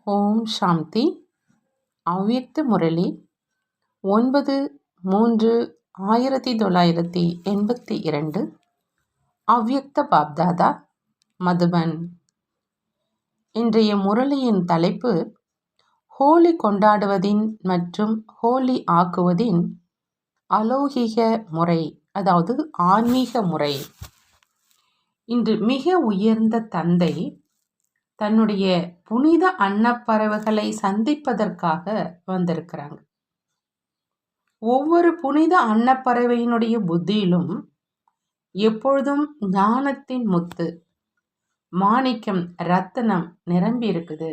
ஓம் சாந்தி. அவ்யக்த முரளி 9/3/1982. அவ்யக்த பாப்தாதா, மதுபன். இன்றைய முரளியின் தலைப்பு ஹோலி கொண்டாடுவதின் மற்றும் ஹோலி ஆக்குவதின் அலௌகிக முறை, அதாவது ஆன்மீக முறை. இன்று மிக உயர்ந்த தந்தை தன்னுடைய புனித அன்னப்பறவைகளை சந்திப்பதற்காக வந்திருக்கிறாங்க. ஒவ்வொரு புனித அன்னப்பறவையினுடைய புத்தியிலும் எப்பொழுதும் ஞானத்தின் முத்து, மாணிக்கம், ரத்தினம் நிரம்பி இருக்குது.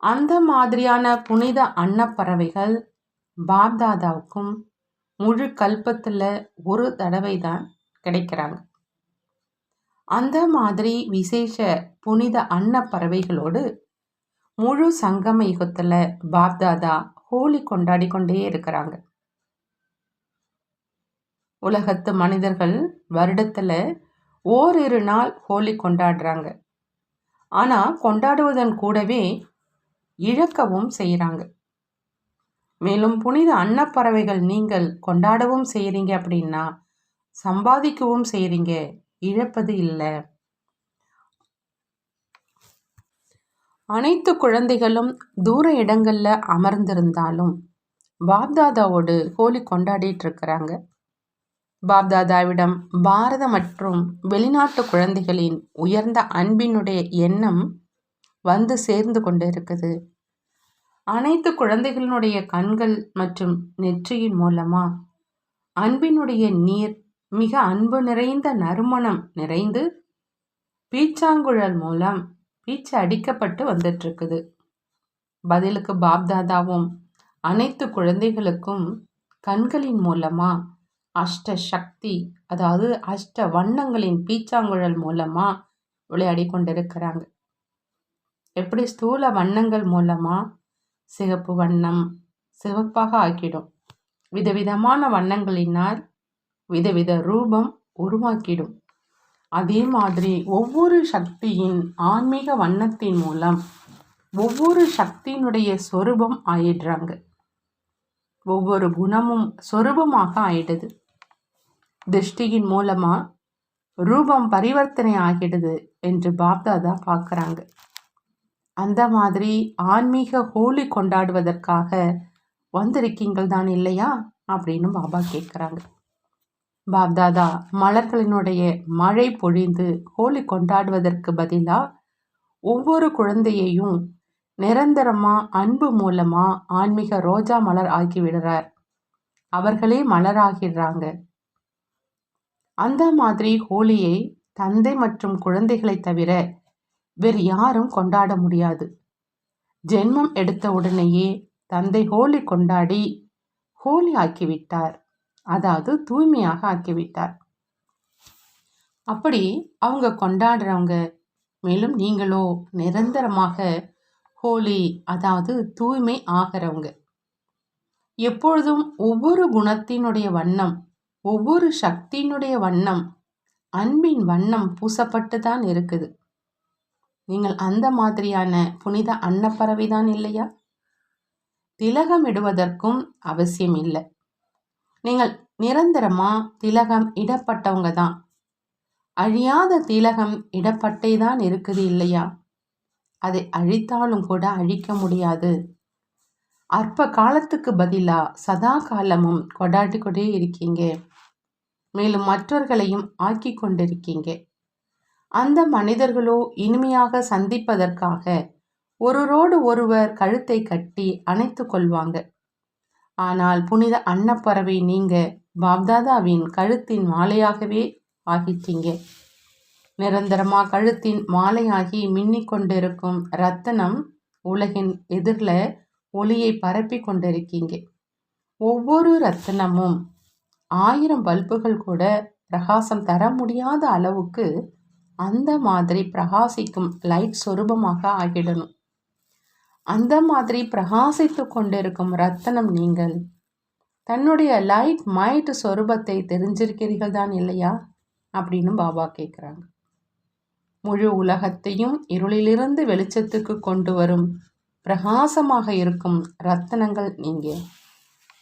அந்த மாதிரியான புனித அன்னப்பறவைகள் பாப்தாதாவுக்கும் முழு கல்பத்தில் ஒரு தடவை தான் கிடைக்கிறாங்க. அந்த மாதிரி விசேஷ புனித அன்னப்பறவைகளோடு முழு சங்கம யுகத்தில் பாப்தாதா ஹோலி கொண்டாடி கொண்டே இருக்கிறாங்க. உலகத்து மனிதர்கள் வருடத்தில் ஓரிரு நாள் ஹோலி கொண்டாடுறாங்க. ஆனால் கொண்டாடுவதன் கூடவே இழக்கவும் செய்கிறாங்க. மேலும் புனித அன்னப்பறவைகள் நீங்கள் கொண்டாடவும் செய்கிறீங்க அப்படின்னா சம்பாதிக்கவும் செய்கிறீங்க, இழப்பது இல்லை. அனைத்து குழந்தைகளும் தூர இடங்கள்ல அமர்ந்திருந்தாலும் பாப்தாதாவோடு ஹோலி கொண்டாடிட்டு இருக்கிறாங்க. பாப்தாதாவிடம் பாரத மற்றும் வெளிநாட்டு குழந்தைகளின் உயர்ந்த அன்பினுடைய எண்ணம் வந்து சேர்ந்து கொண்டு இருக்குது. அனைத்து குழந்தைகளினுடைய கண்கள் மற்றும் நெற்றியின் மூலமா அன்பினுடைய நீர் மிக அன்பு நிறைந்த நறுமணம் நிறைந்து பீச்சாங்குழல் மூலம் பீச்சு அடிக்கப்பட்டு வந்துட்டு இருக்குது. பதிலுக்கு பாப்தாதாவும் அனைத்து குழந்தைகளுக்கும் கண்களின் மூலமா அஷ்ட சக்தி, அதாவது அஷ்ட வண்ணங்களின் பீச்சாங்குழல் மூலமா விளையாடி கொண்டிருக்கிறாங்க. எப்படி ஸ்தூல வண்ணங்கள் மூலமா சிகப்பு வண்ணம் சிவப்பாக ஆக்கிடும், விதவிதமான வண்ணங்களினால் விதவித ரூபம் உருவாக்கிடும். அதே மாதிரி ஒவ்வொரு சக்தியின் ஆன்மீக வண்ணத்தின் மூலம் ஒவ்வொரு சக்தியினுடைய சொரூபம் ஆயிடுறாங்க. ஒவ்வொரு குணமும் சொரூபமாக ஆயிடுது. திருஷ்டியின் மூலமா ரூபம் பரிவர்த்தனை ஆகிடுது என்று பாப்தாதா பார்க்குறாங்க. அந்த மாதிரி ஆன்மீக ஹோலி கொண்டாடுவதற்காக வந்திருக்கீங்கள் தான் இல்லையா அப்படின்னு பாபா கேட்குறாங்க. பாப்தாதா மலர்களினுடைய மழை பொழிந்து ஹோலி கொண்டாடுவதற்கு பதிலாக ஒவ்வொரு குழந்தையையும் நிரந்தரமா அன்பு மூலமா ஆன்மீக ரோஜா மலர் ஆக்கி விடுறார். அவர்களே மலராகிறாங்க. அந்த மாதிரி ஹோலியை தந்தை மற்றும் குழந்தைகளை தவிர வேறு யாரும் கொண்டாட முடியாது. ஜென்மம் எடுத்த உடனேயே தந்தை ஹோலி கொண்டாடி ஹோலி ஆக்கிவிட்டார், அதாவது தூய்மையாக ஆக்கிவிட்டார். அப்படி அவங்க கொண்டாடுறவங்க. மேலும் நீங்களோ நிரந்தரமாக ஹோலி, அதாவது தூய்மை ஆகிறவங்க. எப்பொழுதும் ஒவ்வொரு குணத்தினுடைய வண்ணம், ஒவ்வொரு சக்தியினுடைய வண்ணம், அன்பின் வண்ணம் பூசப்பட்டு தான் இருக்குது. நீங்கள் அந்த மாதிரியான புனித அன்னப்பறவை தான் இல்லையா? திலகம் இடுவதற்கும் அவசியம் இல்லை. நீங்கள் நிரந்தரமா திலகம் இடப்பட்டவங்க தான். அழியாத திலகம் இடப்பட்டே தான் இருக்குது இல்லையா? அதை அழித்தாலும் கூட அழிக்க முடியாது. அற்ப காலத்துக்கு பதிலா சதா காலமும் கொண்டாடி கொண்டே இருக்கீங்க. மேலும் மற்றவர்களையும் ஆக்கி கொண்டிருக்கீங்க. அந்த மனிதர்களோ இனிமையாக சந்திப்பதற்காக ஒருவரோடு ஒருவர் கழுத்தை கட்டி அணைத்து கொள்வாங்க. ஆனால் புனித அன்னப்பறவை நீங்க பாப்தாதாவின் கழுத்தின் மாலையாகவே ஆகிட்டீங்க. நிரந்தரமா கழுத்தின் மாலையாகி மின்னிக் கொண்டிருக்கும் ரத்தனம் உலகின் எதிரில் ஒளியை பரப்பி கொண்டிருக்கீங்க. ஒவ்வொரு ரத்தனமும் 1000 பல்புகள் கூட பிரகாசம் தர முடியாத அளவுக்கு அந்த மாதிரி பிரகாசிக்கும் லைட் சொரூபமாக ஆகிடணும். அந்த மாதிரி பிரகாசித்து கொண்டிருக்கும் ரத்தனம் நீங்கள். தன்னுடைய லைட் மைட் சொரூபத்தை தெரிஞ்சிருக்கிறீர்கள் தான் இல்லையா அப்படின்னு பாபா கேட்குறாங்க. முழு உலகத்தையும் இருளிலிருந்து வெளிச்சத்துக்கு கொண்டு வரும் பிரகாசமாக இருக்கும் ரத்தனங்கள் நீங்க.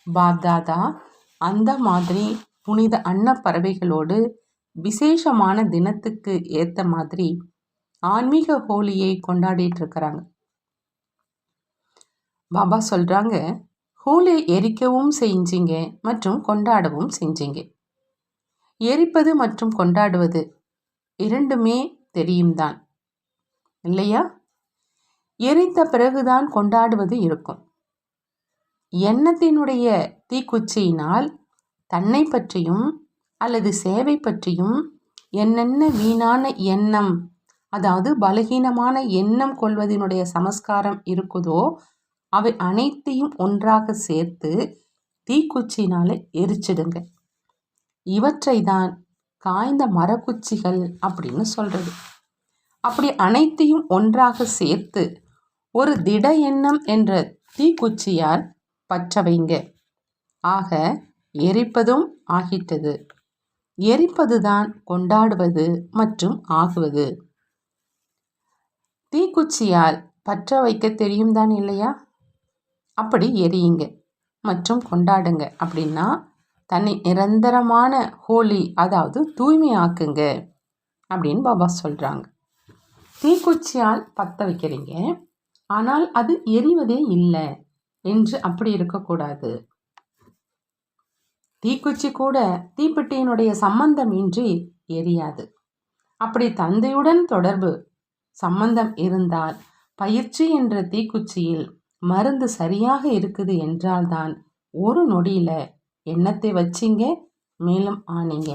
பாப்தாதா அந்த மாதிரி புனித அன்னப்பறவைகளோடு விசேஷமான தினத்துக்கு ஏற்ற மாதிரி ஆன்மீக ஹோலியை கொண்டாடிட்டு இருக்கிறாங்க. பாபா சொல்றாங்க, ஹோலி எரிக்கவும் செஞ்சீங்க மற்றும் கொண்டாடவும் செஞ்சீங்க. எரிப்பது மற்றும் கொண்டாடுவது இரண்டுமே தெரியும் தான் இல்லையா? எரித்த பிறகுதான் கொண்டாடுவது இருக்கும். எண்ணத்தினுடைய தீக்குச்சியினால் தன்னை பற்றியும் அல்லது சேவை பற்றியும் என்னென்ன வீணான எண்ணம், அதாவது பலகீனமான எண்ணம் கொள்வதனுடைய சமஸ்காரம் இருக்குதோ அவை அனைத்தையும் ஒன்றாக சேர்த்து தீக்குச்சினால எரிச்சிடுங்க. இவற்றை தான் காய்ந்த மரக்குச்சிகள் அப்படின்னு சொல்றது. அப்படி அனைத்தையும் ஒன்றாக சேர்த்து ஒரு திட எண்ணம் என்ற தீக்குச்சியால் பற்ற வைங்க. ஆக எரிப்பதும் ஆகிட்டது. எரிப்பதுதான் கொண்டாடுவது மற்றும் ஆகுவது. தீக்குச்சியால் பற்ற வைக்க தெரியும் தான் இல்லையா? அப்படி எரியுங்க மற்றும் கொண்டாடுங்க. அப்படின்னா தன்னை நிரந்தரமான ஹோலி, அதாவது தூய்மையாக்குங்க அப்படின்னு பாபா சொல்றாங்க. தீக்குச்சியால் பற்ற வைக்கிறீங்க, ஆனால் அது எரிவதே இல்லை என்று அப்படி இருக்கக்கூடாது. தீக்குச்சி கூட தீப்பெட்டியினுடைய சம்பந்தம் இன்றி எரியாது. அப்படி தந்தையுடன் தொடர்பு சம்பந்தம் இருந்தால் பயிற்சி என்ற தீக்குச்சியில் மருந்து சரியாக இருக்குது என்றால்தான் ஒரு நொடியில எண்ணத்தை வச்சிங்க, மேலும் ஆனீங்க.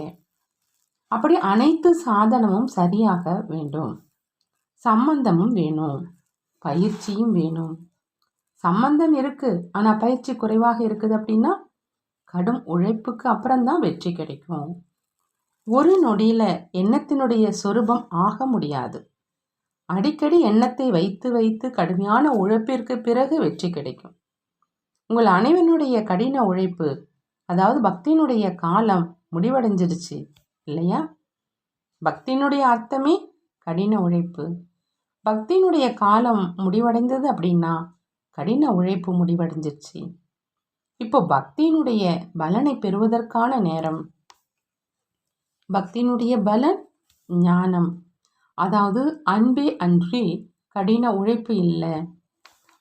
அப்படி அனைத்து சாதனமும் சரியாக வேண்டும். சம்பந்தமும் வேணும், பயிற்சியும் வேணும். சம்பந்தம் இருக்கு ஆனா பயிற்சி குறைவாக இருக்குது அப்படின்னா கடும் உழைப்புக்கு அப்புறம்தான் வெற்றி கிடைக்கும். ஒரு நொடியில எண்ணத்தினுடைய சொரூபம் ஆக முடியாது. அடிக்கடி எண்ணத்தை வைத்து வைத்து கடுமையான உழைப்பிற்கு பிறகு வெற்றி கிடைக்கும். உங்கள் அனைவனுடைய கடின உழைப்பு, அதாவது பக்தியினுடைய காலம் முடிவடைஞ்சிருச்சு இல்லையா? பக்தியினுடைய அர்த்தமே கடின உழைப்பு. பக்தியினுடைய காலம் முடிவடைந்தது அப்படின்னா கடின உழைப்பு முடிவடைஞ்சிருச்சு. இப்போ பக்தியினுடைய பலனை பெறுவதற்கான நேரம். பக்தியினுடைய பலன் ஞானம், அதாவது அன்பே அன்றி கடின உழைப்பு இல்லை.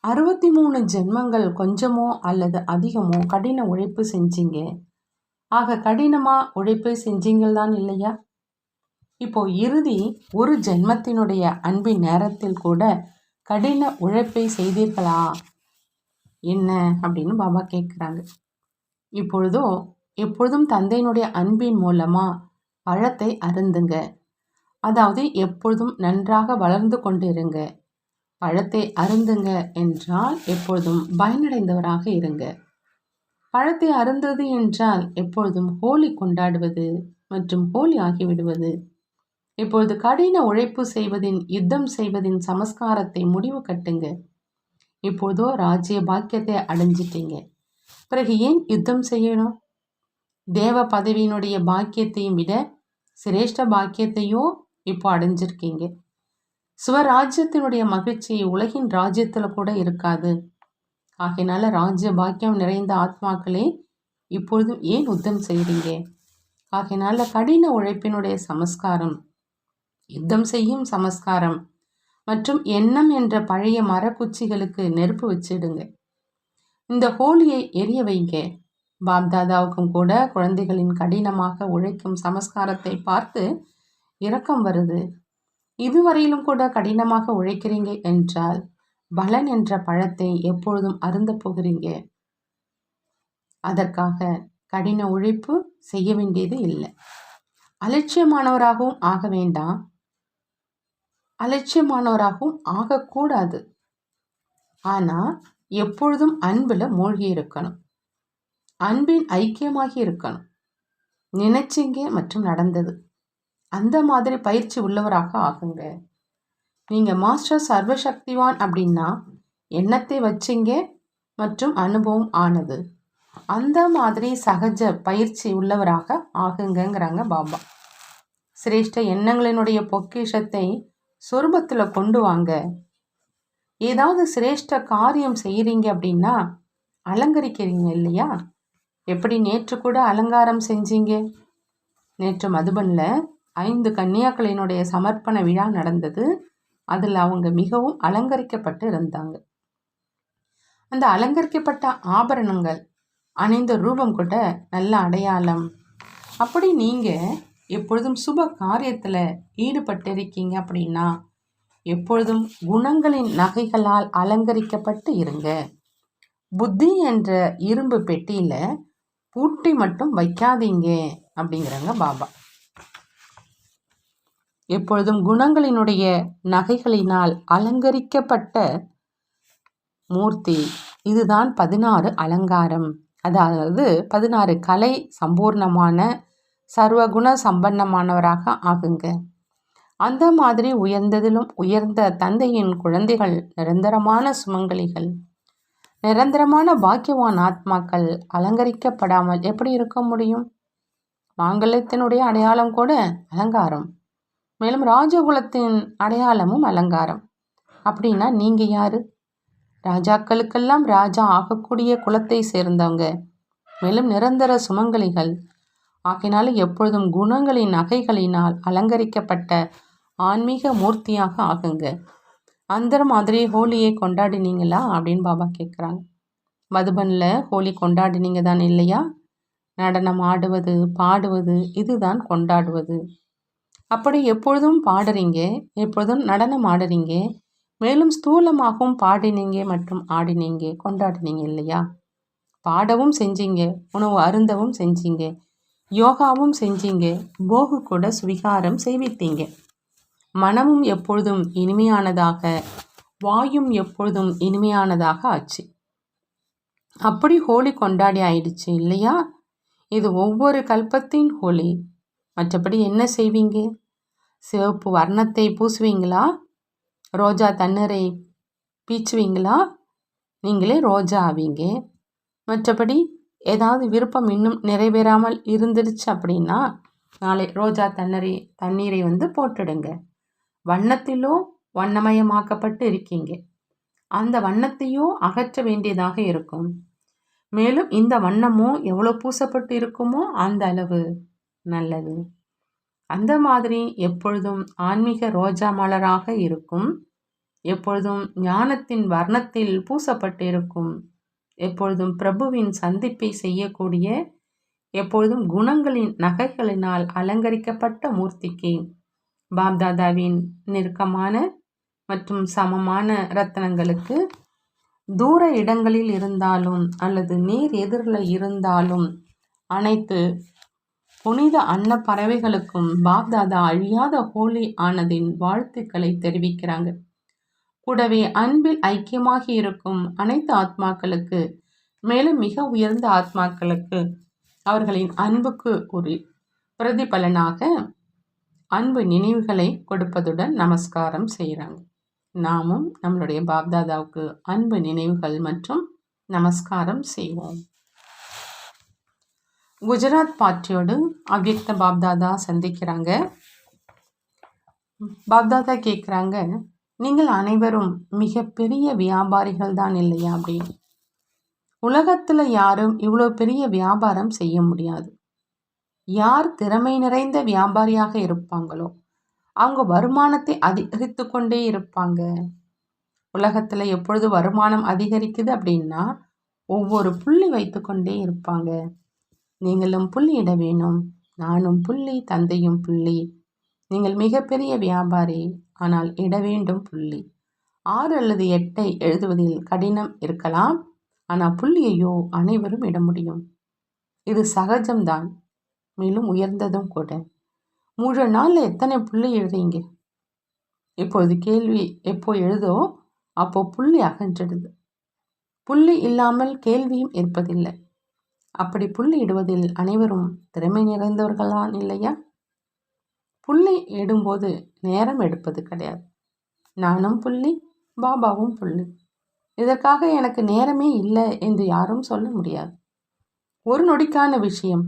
63 ஜென்மங்கள் கொஞ்சமோ அல்லது அதிகமோ கடின உழைப்பு செஞ்சீங்க. ஆக கடினமா உழைப்பு செஞ்சீங்கள் தான் இல்லையா? இப்போ இறுதி ஒரு ஜென்மத்தினுடைய அன்பின் நேரத்தில் கூட கடின உழைப்பை செய்தீர்களா என்ன அப்படின்னு பாபா கேட்குறாங்க. இப்பொழுதோ எப்பொழுதும் தந்தையினுடைய அன்பின் மூலமா பழத்தை அருந்துங்க. அதாவது எப்பொழுதும் நன்றாக வளர்ந்து கொண்டிருங்க. பழத்தை அருந்துங்க என்றால் எப்பொழுதும் பயனடைந்தவராக இருங்க. பழத்தை அருந்தது என்றால் எப்பொழுதும் ஹோலி கொண்டாடுவது மற்றும் ஹோலி ஆகிவிடுவது. இப்பொழுது கடின உழைப்பு செய்வதின், யுத்தம் செய்வதின் சமஸ்காரத்தை முடிவு கட்டுங்க. இப்பொழுதோ ராஜ்ய பாக்கியத்தை அடைஞ்சிட்டீங்க, பிறகு ஏன் யுத்தம் செய்யணும்? தேவ பதவியினுடைய பாக்கியத்தையும் விட சிரேஷ்ட பாக்கியத்தையோ இப்போ அடைஞ்சிருக்கீங்க. சுவராஜ்யத்தினுடைய மகிழ்ச்சி உலகின் ராஜ்யத்தில் கூட இருக்காது. ஆகையினால ராஜ்ய பாக்கியம் நிறைந்த ஆத்மாக்களே இப்பொழுதும் ஏன் யுத்தம் செய்கிறீங்க? ஆகையினால கடின உழைப்பினுடைய சமஸ்காரம், யுத்தம் செய்யும் சமஸ்காரம் மற்றும் எண்ணம் என்ற பழைய மரக்குச்சிகளுக்கு நெருப்பு வச்சிடுங்க. இந்த ஹோலியை எரிய வைங்க. பாப்தாதாவுக்கும் கூட குழந்தைகளின் கடினமாக உழைக்கும் சமஸ்காரத்தை பார்த்து இரக்கம் வருது. இதுவரையிலும் கூட கடினமாக உழைக்கிறீங்க என்றால் பலன் என்ற பழத்தை எப்பொழுதும் அருந்த போகிறீங்க. அதற்காக கடின உழைப்பு செய்ய வேண்டியது இல்லை. அலட்சியமானவராகவும் ஆக வேண்டாம், அலட்சியமானவராகவும் ஆகக்கூடாது. ஆனால் எப்பொழுதும் அன்பில் மூழ்கி இருக்கணும், அன்பின் ஐக்கியமாகி இருக்கணும். நினைச்சிங்க மற்றும் நடந்தது அந்த மாதிரி பயிற்சி உள்ளவராக ஆகுங்க. நீங்கள் மாஸ்டர் சர்வசக்திவான் அப்படின்னா எண்ணத்தை வச்சிங்க மற்றும் அனுபவம் ஆனது. அந்த மாதிரி சகஜ பயிற்சி உள்ளவராக ஆகுங்கிறாங்க பாபா. சிரேஷ்ட எண்ணங்களினுடைய பொக்கிஷத்தை சொரூபத்தில் கொண்டு வாங்க. ஏதாவது சிரேஷ்ட காரியம் செய்கிறீங்க அப்படின்னா அலங்கரிக்கிறீங்க இல்லையா? எப்படி நேற்று கூட அலங்காரம் செஞ்சீங்க? நேற்று மதுபனில் 5 கன்னியாக்களினுடைய சமர்ப்பண விழா நடந்தது. அதில் அவங்க மிகவும் அலங்கரிக்கப்பட்டு இருந்தாங்க. அந்த அலங்கரிக்கப்பட்ட ஆபரணங்கள் அணிந்த ரூபம் கூட நல்ல அடையாளம். அப்படி நீங்கள் எப்பொழுதும் சுப காரியத்தில் ஈடுபட்டிருக்கீங்க அப்படின்னா எப்பொழுதும் குணங்களின் நகைகளால் அலங்கரிக்கப்பட்டு இருங்க. புத்தி என்ற இரும்பு பெட்டியில் பூட்டி மட்டும் வைக்காதீங்க அப்படிங்கிறாங்க பாபா. எப்பொழுதும் குணங்களினுடைய நகைகளினால் அலங்கரிக்கப்பட்ட மூர்த்தி. இதுதான் 16 அலங்காரம். அதாவது 16 கலை சம்பூர்ணமான சர்வகுண சம்பன்னமானவராக ஆகுங்க. அந்த மாதிரி உயர்ந்ததிலும் உயர்ந்த தந்தையின் குழந்தைகள், நிரந்தரமான சுமங்கலிகள், நிரந்தரமான பாக்கியவான் ஆத்மாக்கள் அலங்கரிக்கப்படாமல் எப்படி இருக்க முடியும்? மாங்கல்யத்தினுடைய அடையாளம் கூட அலங்காரம். மேலும் ராஜகுலத்தின் அடையாளமும் அலங்காரம். அப்படின்னா நீங்கள் யார்? ராஜாக்களுக்கெல்லாம் ராஜா ஆகக்கூடிய குலத்தை சேர்ந்தவங்க. மேலும் நிரந்தர சுமங்கலிகள். ஆகினால எப்பொழுதும் குணங்களின் நகைகளினால் அலங்கரிக்கப்பட்ட ஆன்மீக மூர்த்தியாக ஆகுங்க. அந்த மாதிரி ஹோலியை கொண்டாடினீங்களா அப்படின்னு பாபா கேட்குறாங்க. மதுபனில் ஹோலி கொண்டாடினீங்க தான் இல்லையா? நடனம் ஆடுவது, பாடுவது, இதுதான் கொண்டாடுவது. அப்படி எப்பொழுதும் பாடுறீங்க, எப்பொழுதும் நடனம் ஆடுறீங்க, மேலும் ஸ்தூலமாகவும் பாடினீங்க மற்றும் ஆடினீங்க, கொண்டாடினீங்க இல்லையா? பாடவும் செஞ்சீங்க, உணவு அருந்தவும் செஞ்சீங்க, யோகாவும் செஞ்சீங்க, போகு கூட சுவிகாரம் செய்வித்தீங்க. மனமும் எப்பொழுதும் இனிமையானதாக, வாயும் எப்பொழுதும் இனிமையானதாக ஆச்சு. அப்படி ஹோலி கொண்டாடி ஆயிடுச்சு இல்லையா? இது ஒவ்வொரு கல்பத்தின் ஹோலி. மற்றபடி என்ன செய்வீங்க? சிவப்பு வர்ணத்தை பூசுவீங்களா? ரோஜா தண்ணீரை பீச்சுவீங்களா? நீங்களே ரோஜா ஆவீங்க. மற்றபடி ஏதாவது விருப்பம் இன்னும் நிறைவேறாமல் இருந்துருச்சு அப்படின்னா நாளை ரோஜா தண்ணீரை போட்டுடுங்க. வண்ணத்திலோ வண்ணமயமாக்கப்பட்டு இருக்கீங்க. அந்த வண்ணத்தையோ அகற்ற வேண்டியதாக இருக்கும். மேலும் இந்த வண்ணமோ எவ்வளோ பூசப்பட்டு இருக்குமோ அந்த அளவு நல்லது. அந்த மாதிரி எப்பொழுதும் ஆன்மீக ரோஜா மலராக இருக்கும். எப்பொழுதும் ஞானத்தின் வர்ணத்தில் பூசப்பட்டு இருக்கும். எப்பொழுதும் பிரபுவின் சந்திப்பை செய்யக்கூடிய, எப்பொழுதும் குணங்களின் நகைகளினால் அலங்கரிக்கப்பட்ட மூர்த்திக்கு பாப்தாதாவின் நெருக்கமான மற்றும் சமமான ரத்னங்களுக்கு தூர இடங்களில் இருந்தாலும் அல்லது நீர் எதிரில் இருந்தாலும் அனைத்து புனித அன்ன பறவைகளுக்கும் பாப்தாதா அழியாத ஹோலி ஆனதின் வாழ்த்துக்களை தெரிவிக்கிறாங்க. கூடவே அன்பில் ஐக்கியமாகி இருக்கும் அனைத்து ஆத்மாக்களுக்கு, மேலும் மிக உயர்ந்த ஆத்மாக்களுக்கு அவர்களின் அன்புக்கு ஒரு பிரதிபலனாக அன்பு நினைவுகளை கொடுப்பதுடன் நமஸ்காரம் செய்கிறாங்க. நாமும் நம்மளுடைய பாப்தாதாவுக்கு அன்பு நினைவுகள் மற்றும் நமஸ்காரம் செய்வோம். குஜராத் பார்ட்டியோடு அவ்யக்த பாப்தாதா சந்திக்கிறாங்க. பாப்தாதா கேட்குறாங்க, நீங்கள் அனைவரும் மிகப்பெரிய வியாபாரிகள் தான் இல்லையா அப்படின்னு. உலகத்தில் யாரும் இவ்வளோ பெரிய வியாபாரம் செய்ய முடியாது. யார் திறமை நிறைந்த வியாபாரியாக இருப்பாங்களோ அவங்க வருமானத்தை அதிகரித்து கொண்டே இருப்பாங்க. உலகத்தில் எப்பொழுது வருமானம் அதிகரிக்குது அப்படின்னா ஒவ்வொரு புள்ளி வைத்து கொண்டே இருப்பாங்க. நீங்களும் புள்ளியிட வேணும். நானும் புள்ளி, தந்தையும் புள்ளி. நீங்கள் மிகப்பெரிய வியாபாரி, ஆனால் இட வேண்டும் புள்ளி. 6 அல்லது 8 எழுதுவதில் கடினம் இருக்கலாம், ஆனால் புள்ளியையோ அனைவரும் இட முடியும். இது சகஜம்தான், மேலும் உயர்ந்ததும் கூட. முழு நாளில் எத்தனை புள்ளி எழுதுறீங்க? இப்பொழுது கேள்வி எப்போ எழுதோ அப்போ புள்ளி அகன்றிடுது. புள்ளி இல்லாமல் கேள்வியும் இருப்பதில்லை. அப்படி புள்ளி இடுவதில் அனைவரும் திறமை நிறைந்தவர்களான் இல்லையா? புள்ளி இடும்போது நேரம் எடுப்பது கிடையாது. நானும் புள்ளி, பாபாவும் புள்ளி. இதற்காக எனக்கு நேரமே இல்லை என்று யாரும் சொல்ல முடியாது. ஒரு நொடிக்கான விஷயம்.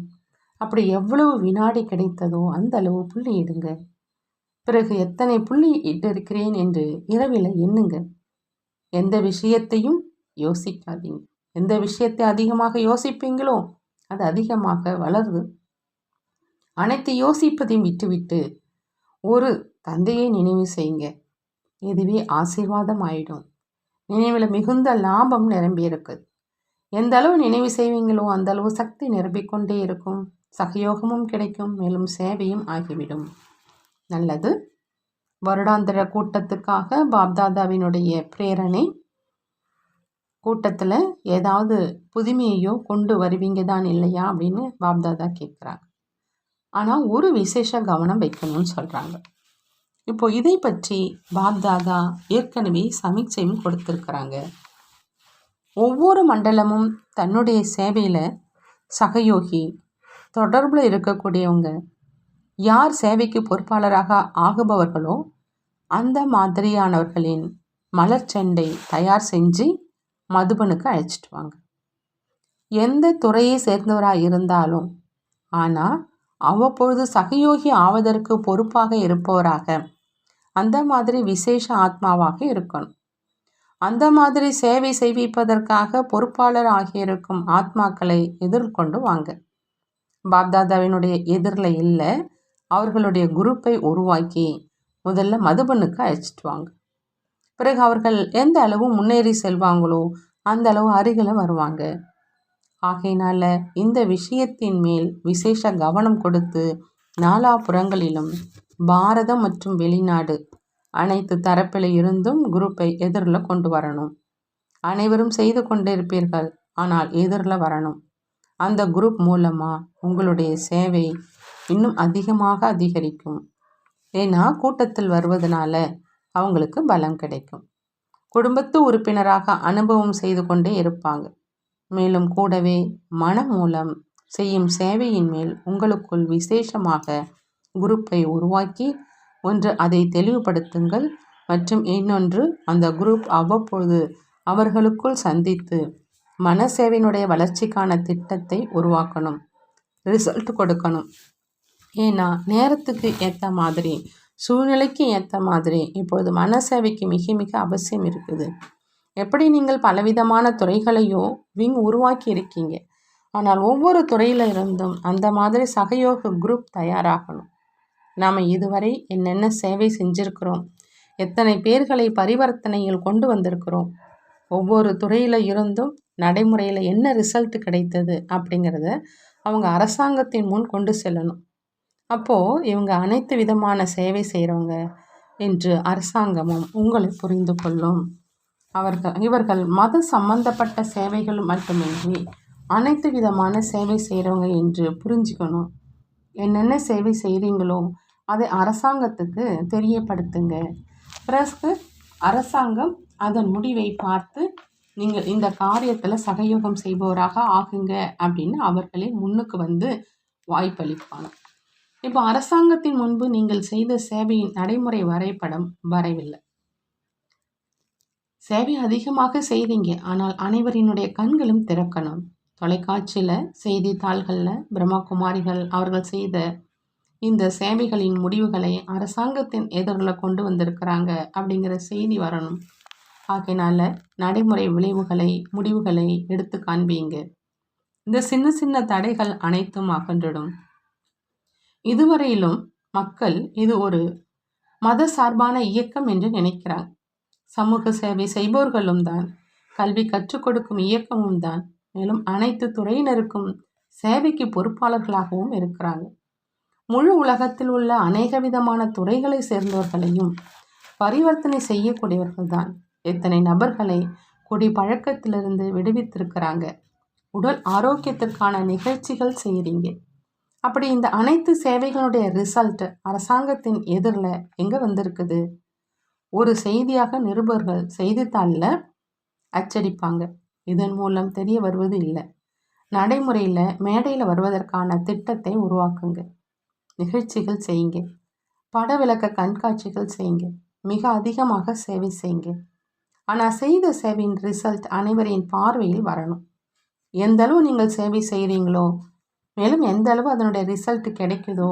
அப்படி எவ்வளவு வினாடி கிடைத்ததோ அந்த அளவு புள்ளி இடுங்க. பிறகு எத்தனை புள்ளி இட்டிருக்கிறேன் என்று இரவில் எண்ணுங்க. எந்த விஷயத்தையும் யோசிக்காதீங்க. எந்த விஷயத்தை அதிகமாக யோசிப்பீங்களோ அது அதிகமாக வளருது. அனைத்து யோசிப்பதையும் விட்டுவிட்டு ஒரு தந்தையை நினைவு செய்யுங்க. இதுவே ஆசீர்வாதம் ஆயிடும். நினைவில் மிகுந்த லாபம் நிரம்பி இருக்குது. எந்த அளவு நினைவு செய்வீங்களோ அந்த அளவு சக்தி நிரம்பிக்கொண்டே இருக்கும். சகயோகமும் கிடைக்கும், மேலும் சேவையும் ஆகிவிடும். நல்லது. வருடாந்திர கூட்டத்துக்காக பாப்தாதாவினுடைய பிரேரணை. கூட்டத்தில் ஏதாவது புதுமையையோ கொண்டு வருவீங்க தான் இல்லையா அப்படின்னு பாப்தாதா கேட்குறாங்க. ஆனால் ஒரு விசேஷ கவனம் வைக்கணும்னு சொல்கிறாங்க. இப்போ இதை பற்றி பாப்தாதா ஏற்கனவே சமீட்சையும் கொடுத்துருக்குறாங்க. ஒவ்வொரு மண்டலமும் தன்னுடைய சேவையில் சகயோகி தொடர்பில் இருக்கக்கூடியவங்க யார் சேவைக்கு பொறுப்பாளராக ஆகுபவர்களோ அந்த மாதிரியானவர்களின் மலர்ச்செண்டை தயார் செஞ்சு மதுபனுக்கு அழைச்சிட்டு வாங்க. எந்த துறையை சேர்ந்தவராக இருந்தாலும் ஆனால் அவ்வப்பொழுது சகயோகி ஆவதற்கு பொறுப்பாக இருப்பவராக அந்த மாதிரி விசேஷ ஆத்மாவாக இருக்கணும். அந்த மாதிரி சேவை செய்விப்பதற்காக பொறுப்பாளர் ஆகியிருக்கும் ஆத்மாக்களை எதிர்கொண்டு வாங்க. பாப்தாதாவினுடைய எதிரில் இல்லை, அவர்களுடைய குரூப்பை உருவாக்கி முதல்ல மதுபனுக்கு அழைச்சிட்டு வாங்க. பிறகு அவர்கள் எந்த அளவு முன்னேறி செல்வாங்களோ அந்த அளவு அருகில் வருவாங்க. ஆகையினால இந்த விஷயத்தின் மேல் விசேஷ கவனம் கொடுத்து நாலாபுறங்களிலும் பாரதம் மற்றும் வெளிநாடு அனைத்து தரப்பில் இருந்தும் குரூப்பை எதிரில் கொண்டு வரணும். அனைவரும் செய்து கொண்டிருப்பீர்கள், ஆனால் எதிரில் வரணும். அந்த குரூப் மூலமாக உங்களுடைய சேவை இன்னும் அதிகமாக அதிகரிக்கும். ஏன்னா கூட்டத்தில் வருவதனால அவங்களுக்கு பலம் கிடைக்கும். குடும்பத்து உறுப்பினராக அனுபவம் செய்து கொண்டே இருப்பாங்க. மேலும் கூடவே மனம் மூலம் செய்யும் சேவையின் மேல் உங்களுக்குள் விசேஷமாக குரூப்பை உருவாக்கி ஒன்று அதை தெளிவுபடுத்துங்கள், மற்றும் இன்னொன்று அந்த குரூப் அவ்வப்பொழுது அவர்களுக்குள் சந்தித்து மனசேவையினுடைய வளர்ச்சிக்கான திட்டத்தை உருவாக்கணும், ரிசல்ட் கொடுக்கணும். ஏன்னா நேரத்துக்கு ஏற்ற மாதிரி, சூழ்நிலைக்கு ஏற்ற மாதிரி இப்பொழுது மனசேவைக்கு மிக மிக அவசியம் இருக்குது. எப்படி நீங்கள் பலவிதமான துறைகளையோ உருவாக்கி இருக்கீங்க, ஆனால் ஒவ்வொரு துறையில் இருந்தும் அந்த மாதிரி சகயோக குரூப் தயாராகணும். நாம் இதுவரை என்னென்ன சேவை செஞ்சுருக்கிறோம், எத்தனை பேர்களை பரிவர்த்தனையில் கொண்டு வந்திருக்கிறோம், ஒவ்வொரு துறையில் இருந்தும் நடைமுறையில் என்ன ரிசல்ட் கிடைத்தது அப்படிங்கிறத அவங்க அரசாங்கத்தின் முன் கொண்டு செல்லணும். அப்போது இவங்க அனைத்து விதமான சேவை செய்கிறவங்க என்று அரசாங்கமும் உங்களை புரிந்து கொள்ளும். இவர்கள் மத சம்பந்தப்பட்ட சேவைகள் மட்டுமின்றி அனைத்து விதமான சேவை செய்கிறவங்க என்று புரிஞ்சுக்கணும். என்னென்ன சேவை செய்கிறீங்களோ அதை அரசாங்கத்துக்கு தெரியப்படுத்துங்க. பிறகு அரசாங்கம் அதன் முடிவை பார்த்து நீங்கள் இந்த காரியத்தில் சகயோகம் செய்பவராக ஆகுங்க அப்படின்னு அவர்களே முன்னுக்கு வந்து வாய்ப்பளிப்பாங்க. இப்போ அரசாங்கத்தின் முன்பு நீங்கள் செய்த சேவையின் நடைமுறை வரைபடம் வரைவில்லை. சேவை அதிகமாக செய்தீங்க, ஆனால் அனைவரினுடைய கண்களும் திறக்கணும். தொலைக்காட்சியில், செய்தித்தாள்களில் பிரம்மகுமாரிகள் அவர்கள் செய்த இந்த சேவைகளின் முடிவுகளை அரசாங்கத்தின் எதிரில் கொண்டு வந்திருக்கிறாங்க அப்படிங்கிற செய்தி வரணும். ஆகையினால நடைமுறை விளைவுகளை, முடிவுகளை எடுத்து காண்பீங்க. இந்த சின்ன சின்ன தடைகள் அனைத்தும் அகன்றிடும். இதுவரையிலும் மக்கள் இது ஒரு மத சார்பான இயக்கம் என்று நினைக்கிறாங்க. சமூக சேவை செய்பவர்களும் தான், கல்வி கற்றுக் கொடுக்கும் இயக்கமும் தான், மேலும் அனைத்து துறையினருக்கும் சேவைக்கு பொறுப்பாளர்களாகவும் இருக்கிறாங்க. முழு உலகத்தில் உள்ள அநேக விதமான துறைகளை சேர்ந்தவர்களையும் பரிவர்த்தனை செய்யக்கூடியவர்கள் தான். எத்தனை நபர்களை குடி பழக்கத்திலிருந்து விடுவித்திருக்கிறாங்க. உடல் ஆரோக்கியத்திற்கான நிகழ்ச்சிகள் செய்கிறீங்க. அப்படி இந்த அனைத்து சேவைகளுடைய ரிசல்ட் அரசாங்கத்தின் எதிரில் எங்கே வந்திருக்குது? ஒரு செய்தியாக நிருபர்கள் செய்தித்தாளில் அச்சடிப்பாங்க. இதன் மூலம் தெரிய வருவது இல்லை. நடைமுறையில் மேடையில் வருவதற்கான திட்டத்தை உருவாக்குங்க. நிகழ்ச்சிகள் செய்யுங்க. பட விளக்க கண்காட்சிகள் செய்யுங்க. மிக அதிகமாக சேவை செய்யுங்க. ஆனால் செய்த சேவையின் ரிசல்ட் அனைவரின் பார்வையில் வரணும். எந்த அளவு நீங்கள் சேவை செய்கிறீங்களோ, மேலும் எந்த அளவு அதனுடைய ரிசல்ட் கிடைக்குதோ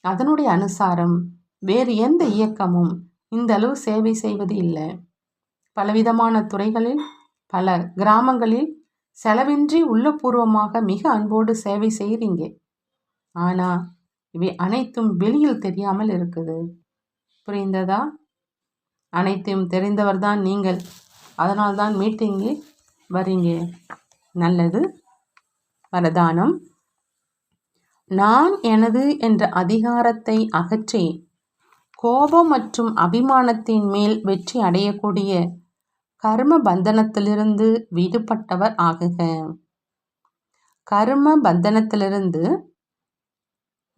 அதனுடைய அனுசாரம் வேறு எந்த இயக்கமும் இந்த அளவு சேவை செய்வது இல்லை. பலவிதமான துறைகளில் பல கிராமங்களில் செலவின்றி உள்ளபூர்வமாக மிக அன்போடு சேவை செய்கிறீங்க. ஆனால் இவை அனைத்தும் வெளியில் தெரியாமல் இருக்குது. புரிந்ததா? அனைத்தையும் தெரிந்தவர்தான் நீங்கள். அதனால்தான் மீட்டிங்கில் வரீங்க. நல்லது. வரதானம்: நான் எனது என்ற அதிகாரத்தை அகற்றி கோபம் மற்றும் அபிமானத்தின் மேல் வெற்றி அடையக்கூடிய கர்ம பந்தனத்திலிருந்து விடுபட்டவர் ஆகுக. கர்ம பந்தனத்திலிருந்து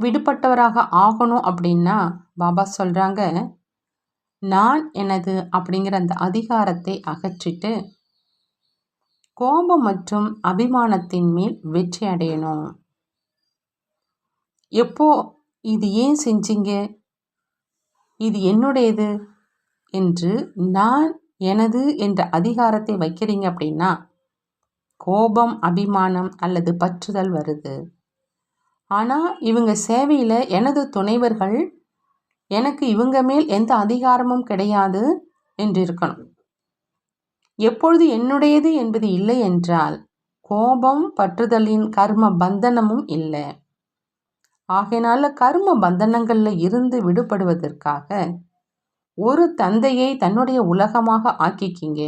விடுபட்டவராக ஆகணும் அப்படின்னா பாபா சொல்கிறாங்க, நான் எனது அப்படிங்கிற அந்த அதிகாரத்தை அகற்றிட்டு கோபம் மற்றும் அபிமானத்தின் மேல் வெற்றி அடையணும். எப்போ இது ஏன் செஞ்சீங்க, இது என்னுடையது என்று நான் எனது என்ற அதிகாரத்தை வைக்கிறீங்க அப்படின்னா கோபம், அபிமானம் அல்லது பற்றுதல் வருது. ஆனால் இவங்க சேவையில் எனது துணைவர்கள், எனக்கு இவங்க மேல் எந்த அதிகாரமும் கிடையாது என்று இருக்கணும். எப்பொழுது என்னுடையது என்பது இல்லை என்றால் கோபம், பற்றுதலின் கர்ம பந்தனமும் இல்லை. ஆகையினால கர்ம பந்தனங்களில் இருந்து விடுபடுவதற்காக ஒரு தந்தையை தன்னுடைய உலகமாக ஆக்கிக்கிங்க.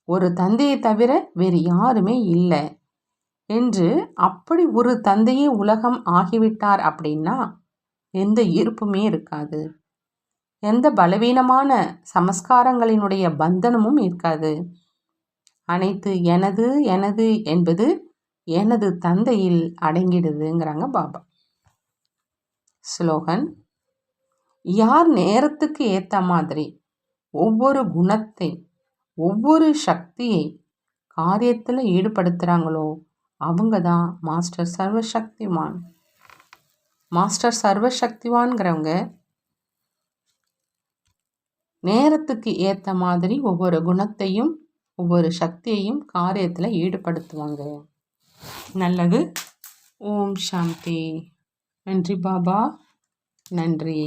ஒரு தந்தையை தவிர வேறு யாருமே இல்லை என்று அப்படி ஒரு தந்தையே உலகம் ஆகிவிட்டார் அப்படின்னா எந்த ஈர்ப்புமே இருக்காது. எந்த பலவீனமான சமஸ்காரங்களினுடைய பந்தனமும் இருக்காது. அனைத்து எனது எனது என்பது எனது தந்தையில் அடங்கிடுதுங்கிறாங்க பாபா. ஸ்லோகன்: யார் நேரத்துக்கு ஏற்ற மாதிரி ஒவ்வொரு குணத்தை, ஒவ்வொரு சக்தியை காரியத்தில் ஈடுபடுத்துகிறாங்களோ அவங்க தான் மாஸ்டர் சர்வசக்திவான். மாஸ்டர் சர்வசக்திவான்கிறவங்க நேரத்துக்கு ஏற்ற மாதிரி ஒவ்வொரு குணத்தையும் ஒவ்வொரு சக்தியையும் காரியத்தில் ஈடுபடுத்துவாங்க. நல்லது. ஓம் சாந்தி. நன்றி பாபா. நன்றி.